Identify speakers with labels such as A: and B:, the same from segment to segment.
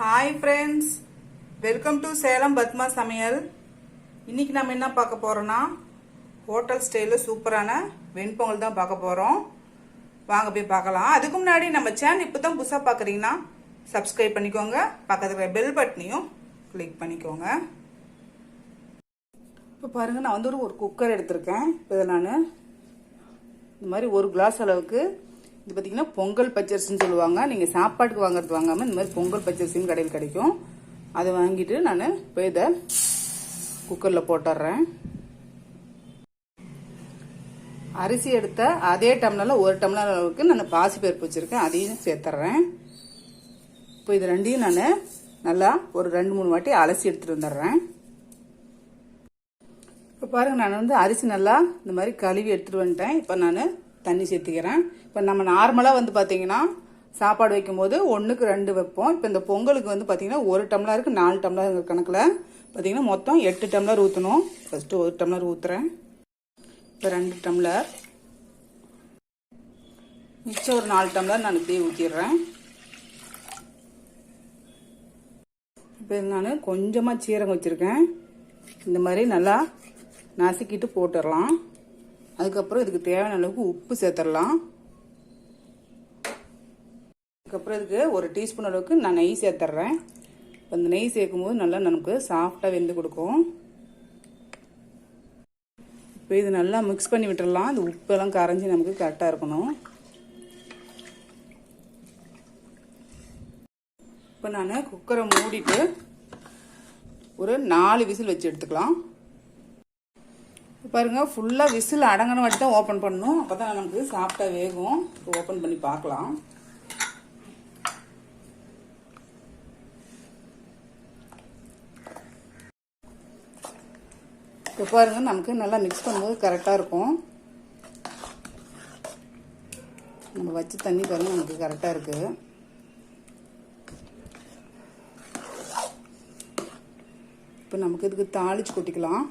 A: Hi friends, welcome to Salem Padma Samayal. இன்னைக்கு நாம என்ன பார்க்க போறோம்னா ஹோட்டல் ஸ்டைல்ல சூப்பரான வெண்பொங்கல் தான் பார்க்க போறோம். வாங்க போய் பார்க்கலாம். அதுக்கு முன்னாடி நம்ம சேனல் இப்பதான் புதுசா பார்க்கறீங்கன்னா Subscribe பண்ணிக்கோங்க. பக்கத்துல பெல் பட்டனையும் கிளிக் பண்ணிக்கோங்க. இப்போ பாருங்க நான் வந்து ஒரு குக்கர் எடுத்துர்க்கேன். இப்போ நான் இந்த மாதிரி ஒரு கிளாஸ் அளவுக்கு இது பாத்தீங்கன்னா பொங்கல் பச்சரிசின்னு சொல்லுவாங்க. நீங்க சாப்பாட்டுக்கு வாங்குறது வாங்காம இந்த மாதிரி பொங்கல் பச்சரிசின்னு கடையில் கிடைக்கும். அதை வாங்கிட்டு நான் இப்போ இதை குக்கர்ல போட்டுறேன். அரிசி எடுத்த அதே டம்ளர்ல ஒரு டம்ளர் அளவுக்கு நான் பாசிப்பருப்பு வச்சிருக்கேன். அதையும் சேர்த்துறேன். இப்போ இது ரெண்டையும் நான் நல்லா ஒரு 2-3 வாட்டி அலசி எடுத்துட்டு வந்துடுறேன். இப்போ பாருங்க நான் வந்து அரிசி நல்லா இந்த மாதிரி கழுவி எடுத்துட்டு வந்துட்டேன். இப்போ நான் தண்ணி சேர்த்துக்கிறேன். இப்போ நம்ம நார்மலாக வந்து பார்த்தீங்கன்னா சாப்பாடு வைக்கும் போது 1க்கு 2 வைப்போம். இப்போ இந்த பொங்கலுக்கு வந்து பார்த்தீங்கன்னா 1 டம்ளருக்கு 4 டம்ளர் கணக்கில் பார்த்தீங்கன்னா மொத்தம் 8 டம்ளர் ஊற்றணும். ஃபர்ஸ்ட் 1 டம்ளர் ஊற்றுறேன். இப்போ 2 டம்ளர் மிச்சம் ஒரு 4 டம்ளர் நான் இப்படியே ஊற்றிடுறேன். இப்போ நான் கொஞ்சமாக சீரகம் வச்சுருக்கேன். இந்த மாதிரி நல்லா நசுக்கிட்டு போட்டுடலாம். அதுக்கப்புறம் இதுக்கு தேவையான அளவுக்கு உப்பு சேர்த்துடலாம். அதுக்கப்புறம் இதுக்கு 1 டீஸ்பூன் அளவுக்கு நான் நெய் சேர்த்துறேன். அந்த நெய் சேர்க்கும் போது நல்லா நமக்கு சாஃப்டாக வெந்து கொடுக்கும். இப்போ இது நல்லா மிக்ஸ் பண்ணி விட்டுடலாம். இந்த உப்பெல்லாம் கரைஞ்சி நமக்கு கரெக்டாக இருக்கணும். இப்போ நான் குக்கரை மூடிட்டு ஒரு 4 விசில் வச்சு எடுத்துக்கலாம். பாருங்க ஃபுல்லா விசில் அடங்கின வாட்டி தான் ஓபன் பண்ணணும். அப்பதான் நமக்கு சாஃப்டா வேகும். ஓபன் பண்ணி பார்க்கலாம். இப்போ பாருங்க நமக்கு நல்லா மிக்ஸ் பண்ணும்போது கரெக்டா இருக்கும். நம்ம வச்ச தண்ணி பாருங்க நமக்கு கரெக்டா இருக்கு. இப்போ நமக்கு இதுக்கு தாளிச்சு கொட்டிக்கலாம்.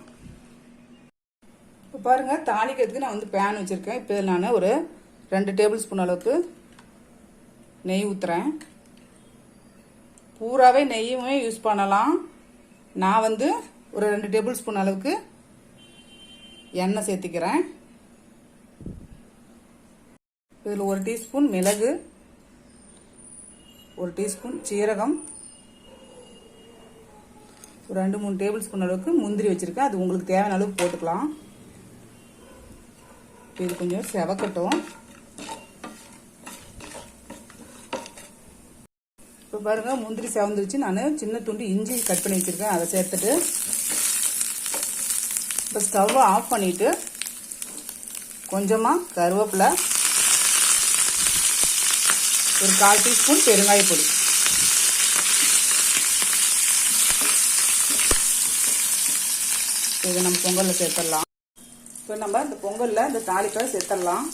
A: இப்போ பாருங்க தாளிக்கிறதுக்கு நான் வந்து பேன் வச்சிருக்கேன். இப்போ நான் ஒரு 2 டேபிள் ஸ்பூன் அளவுக்கு நெய் ஊத்துறேன். பூராவே நெய்யுமே யூஸ் பண்ணலாம். நான் வந்து ஒரு 2 டேபிள் ஸ்பூன் அளவுக்கு எண்ணெய் சேர்த்துக்கிறேன். இதில் 1 டீஸ்பூன் மிளகு, 1 டீஸ்பூன் சீரகம், ஒரு 2-3 டேபிள் ஸ்பூன் அளவுக்கு முந்திரி வச்சிருக்கேன். அது உங்களுக்கு தேவையான அளவுக்கு போட்டுக்கலாம். இது கொஞ்சம் செவக்கட்டும். இப்போ பாருங்க முந்திரி செவந்துருச்சு. நான் சின்ன துண்டு இஞ்சி கட் பண்ணி வச்சிருக்கேன். அதை சேர்த்துட்டு இப்போ ஸ்டவ்வை ஆஃப் பண்ணிட்டு கொஞ்சமா கருவேப்பிலை, ஒரு 1/4 டீஸ்பூன் பெருங்காய பொடி, இதை நம்ம பொங்கல்ல சேர்த்துடலாம். இப்போ நம்ம இந்த பொங்கல்ல இந்த தாளிப்பை சேர்த்துடலாம்.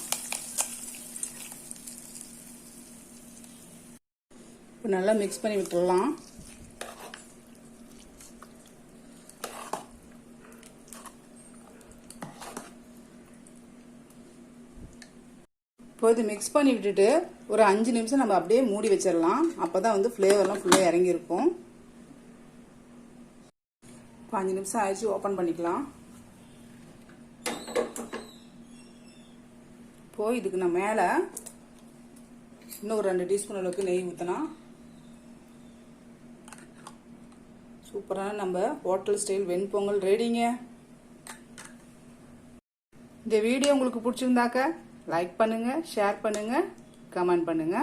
A: இப்போ நல்லா மிக்ஸ் பண்ணி விட்டுடலாம். இப்போ இது மிக்ஸ் பண்ணி விட்டுட்டு ஒரு 5 நிமிஷம் நம்ம அப்படியே மூடி வச்சிடலாம். அப்பதான் வந்து ஃப்ளேவர்லாம் ஃபுல்லா இறங்கி இருக்கும். இப்போ 5 நிமிஷம் ஆயிடுச்சு. ஓபன் பண்ணிக்கலாம். இப்போ இதுக்கு நான் மேல இன்னும் ஒரு 2 டீஸ்பூன் அளவுக்கு நெய் ஊற்றினா சூப்பரான நம்ம ஹோட்டல் ஸ்டைல் வெண்பொங்கல் ரெடிங்க. இந்த வீடியோ உங்களுக்கு பிடிச்சிருந்தாக்க லைக் பண்ணுங்க, ஷேர் பண்ணுங்க, கமெண்ட் பண்ணுங்க.